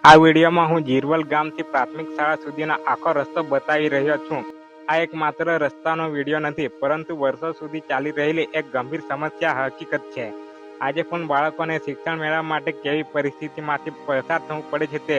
આ વિડીયોમાં હું જીરવલ ગામથી પ્રાથમિક શાળા સુધીનો આખો રસ્તો બતાવી રહ્યો છું. આ એક માત્ર રસ્તાનો વિડીયો નથી, પરંતુ વર્ષો સુધી ચાલી રહેલી એક ગંભીર સમસ્યા હકીકત છે. આજે પણ બાળકોને શિક્ષણ મેળવવા માટે કેવી પરિસ્થિતિમાંથી પસાર થવું પડે છે તે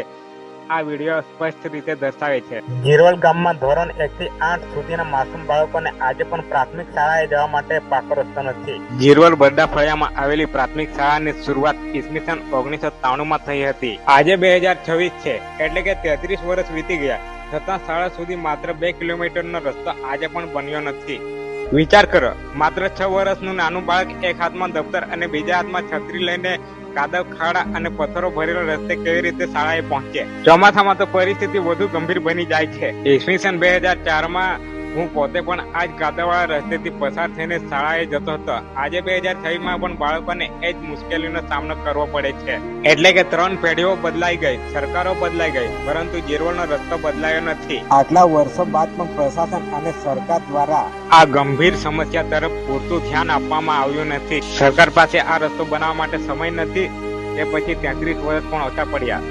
આ વિડીયો સ્પષ્ટ રીતે દર્શાવે છે. જીરવલ ગામમાં ધોરણ 1 થી 8 સુધીના માસૂમ બાળકોને આજે પણ પ્રાથમિક શાળાએ જવા માટે પાકો રસ્તો નથી. જીરવલ બરડા ફળિયામાં આવેલી પ્રાથમિક શાળાની શરૂઆત ઈસવીસન 1993માં થઈ હતી. આજે 2026 છે, એટલે કે 33 વર્ષ વીતી ગયા, છતાં શાળા સુધી માત્ર 2 કિલોમીટરનો રસ્તો આજે પણ બન્યો નથી. વિચાર કરો, માત્ર 6 વર્ષનું નાનું બાળક એક હાથમાં દફતર અને બીજા હાથમાં છત્રી લઈને કાદવ, ખાડા અને પથ્થરો ભરેલો રસ્તે કેવી રીતે શાળાએ પહોંચે? ચોમાસામાં તો પરિસ્થિતિ વધુ ગંભીર બની જાય છે. ઈસવીસન 2004માં હું પોતે પણ આ જ કાદવવાળા રસ્તેથી પસાર થઈને શાળાએ જતો હતો. આજે 2026માં પણ બાળકોને એ જ મુશ્કેલીનો સામનો કરવો પડે છે. એટલે કે 3 પેઢીઓ બદલાઈ ગઈ, સરકારો બદલાઈ ગઈ, પરંતુ જીરવલનો રસ્તો બદલાયો નથી. આટલા વર્ષો બાદ પણ પ્રશાસન અને સરકાર દ્વારા આ ગંભીર સમસ્યા તરફ પૂરતું ધ્યાન આપવામાં આવ્યું નથી. સરકાર પાસે આ રસ્તો બનાવવા માટે સમય નથી, તે પછી 33 વર્ષ પણ ઓછા પડ્યા.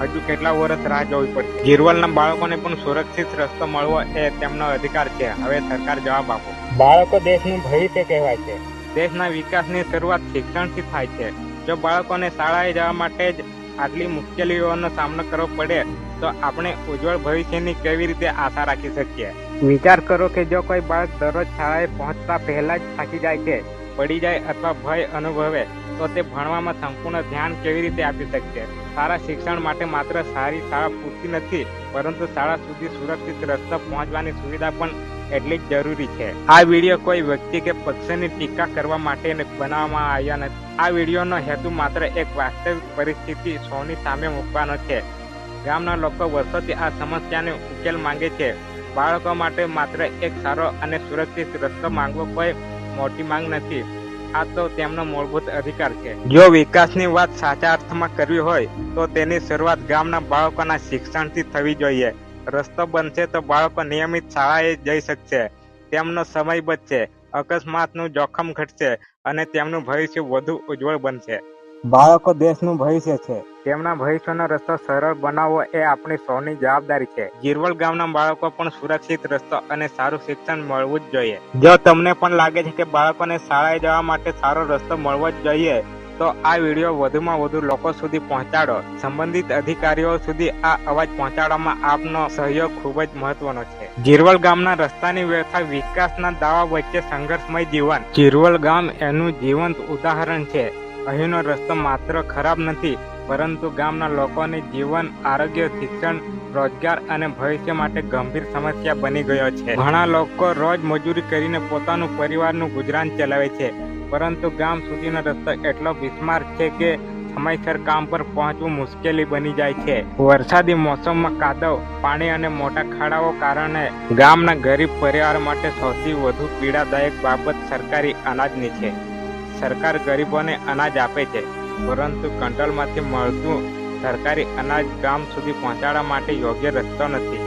હજુ કેટલા વર્ષ રાહ જોવી પડશે? જીરવલના બાળકોને પણ સુરક્ષિત રસ્તો મળવો એ તેમનો અધિકાર છે. હવે સરકાર જવાબ આપો. બાળકો દેશનું ભવિષ્ય કહેવાય છે. દેશના વિકાસની શરૂઆત શિક્ષણથી થાય છે. જો બાળકોને શાળાએ જવા માટે જ આટલી મુશ્કેલીઓનો સામનો કરવો પડે તો આપણે ઉજ્જવળ ભવિષ્યની કેવી રીતે આશા રાખી શકીએ? વિચાર કરો કે જો કોઈ બાળક દરરોજ શાળાએ પહોંચતા પહેલા જ થાકી જાય છે, પડી જાય અથવા ભય અનુભવે તો તે ભણવામાં સંપૂર્ણ ધ્યાન કેવી રીતે આપી શકશે? સારા શિક્ષણ માટે માત્ર સારી શાળા પૂરતી નથી, પરંતુ શાળા સુધી સુરક્ષિત રસ્તો પહોંચવાની સુવિધા પણ એટલી જ જરૂરી છે. આ વિડીયો કોઈ વ્યક્તિ કે પક્ષની ટીકા કરવા માટે બનાવવામાં આવ્યા નથી. આ વિડીયોનો હેતુ માત્ર એક વાસ્તવિક પરિસ્થિતિ સૌની સામે મૂકવાનો છે. ગામના લોકો વર્ષોથી આ સમસ્યાનો ઉકેલ માંગે છે. બાળકો માટે માત્ર એક સારો અને સુરક્ષિત રસ્તો માંગવો કોઈ મોટી માંગ નથી, આ તો તેમનો મૂળભૂત અધિકાર છે. જો વિકાસની વાત સાચા અર્થમાં કરવી હોય તો તેની શરૂઆત ગામના બાળકોના શિક્ષણથી થવી જોઈએ. રસ્તો બનશે તો બાળકો નિયમિત શાળાએ જઈ શકશે, તેમનો સમય બચશે, અકસ્માતનું જોખમ ઘટશે અને તેમનું ભવિષ્ય વધુ ઉજ્જવળ બનશે. બાળકો દેશનું ભવિષ્ય છે. તેમના ભવિષ્યનો રસ્તો સરળ બનાવવો એ આપણી સૌની જવાબદારી છે. જીરવલ ગામના બાળકો પણ સુરક્ષિત રસ્તો અને સારું શિક્ષણ મળવું જ જોઈએ. જો તમને પણ લાગે છે કે બાળકોને શાળાએ જવા માટે સારો રસ્તો મળવો જ જોઈએ, તો આ વિડીયો વધુમાં વધુ લોકો સુધી પહોંચાડો. સંબંધિત અધિકારીઓ સુધી આ અવાજ પહોંચાડવામાં આપનો સહયોગ ખૂબ જ મહત્વનો છે. જીરવલ ગામના રસ્તાની વ્યવસ્થા, વિકાસના દાવા વચ્ચે સંઘર્ષમય જીવન. જીરવલ ગામ એનું જીવંત ઉદાહરણ છે. અહીંનો રસ્તો માત્ર ખરાબ નથી, પરંતુ ગામના લોકોની જીવન, આરોગ્ય, શિક્ષણ, રોજગાર અને ભવિષ્ય માટે ગંભીર સમસ્યા બની ગયો છે. ઘણા લોકો રોજ મજૂરી કરીને પોતાનું પરિવારનું ગુજરાન ચલાવે છે, પરંતુ ગામ સુધીનો રસ્તો એટલો બિસ્માર છે કે સમયસર કામ પર પહોંચવું મુશ્કેલી બની જાય છે. વરસાદી મોસમમાં કાદવ, પાણી અને મોટા ખાડાઓ કારણે ગામના ગરીબ પરિવારો માટે સૌથી વધુ પીડાદાયક બાબત સરકારી અનાજની છે. સરકાર ગરીબોને અનાજ આપે છે, પરંતુ કંટ્રોલમાંથી મળતું સરકારી અનાજ ગામ સુધી પહોંચાડવા માટે યોગ્ય રસ્તો નથી.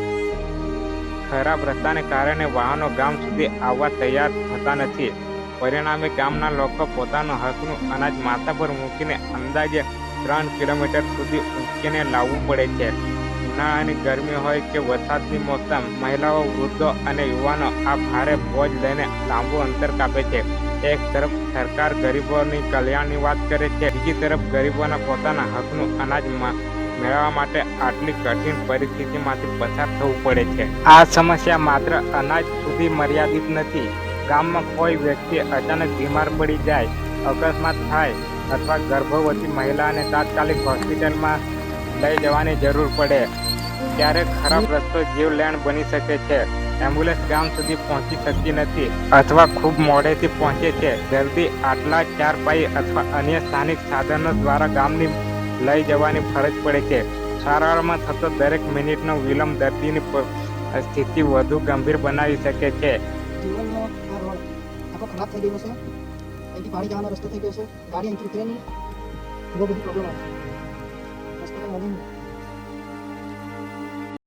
ખરાબ રસ્તાને કારણે વાહનો ગામ સુધી આવવા તૈયાર થતા નથી. પરિણામે ગામના લોકો પોતાનું હકનું અનાજ માથા પર મૂકીને અંદાજે 3 કિલોમીટર સુધી ઊંચકીને લાવવું પડે છે. ઉનાળાની ગરમી હોય કે વરસાદની મોસમ, મહિલાઓ, વૃદ્ધો અને યુવાનો આ ભારે બોજ લઈને લાંબુ અંતર કાપે છે. એક તરફ સરકાર ગરીબોની કલ્યાણની વાત કરે છે, બીજી તરફ ગરીબોના પોતાના હકનું અનાજ મેળવવા માટે આટલી કઠિન પરિસ્થિતિમાંથી પસાર થવું પડે છે. આ સમસ્યા માત્ર અનાજ સુધી મર્યાદિત નથી. ગામમાં કોઈ વ્યક્તિ અચાનક બીમાર પડી જાય, અકસ્માત થાય અથવા ગર્ભવતી મહિલાને તાત્કાલિક હોસ્પિટલમાં લઈ જવાની જરૂર પડે, ત્યારે ખરાબ રસ્તો જીવલેણ બની શકે છે. એમ્બ્યુલન્સ ગામ સુધી પહોંચી શકતી નથી અથવા ખૂબ મોડેથી પહોંચે છે. દર્દી આટલા 4 પાઈ અથવા અન્ય સ્થાનિક સાધનો દ્વારા ગામની લઈ જવાની ફરજ પડે છે. સારવારમાં થતો દરેક મિનિટનો વિલંબ દર્દીની સ્થિતિ વધુ ગંભીર બનાવી શકે છે. જીવનનો આ રોડ આખો ખરાબ થઈ ગયો છે. અહીંથી પાણી જવાનો રસ્તો થઈ ગયો છે. ગાડી અહીંથી ઉતરે નહીં, બહુ બધી પ્રોબ્લેમ આવે છે. રસ્તામાં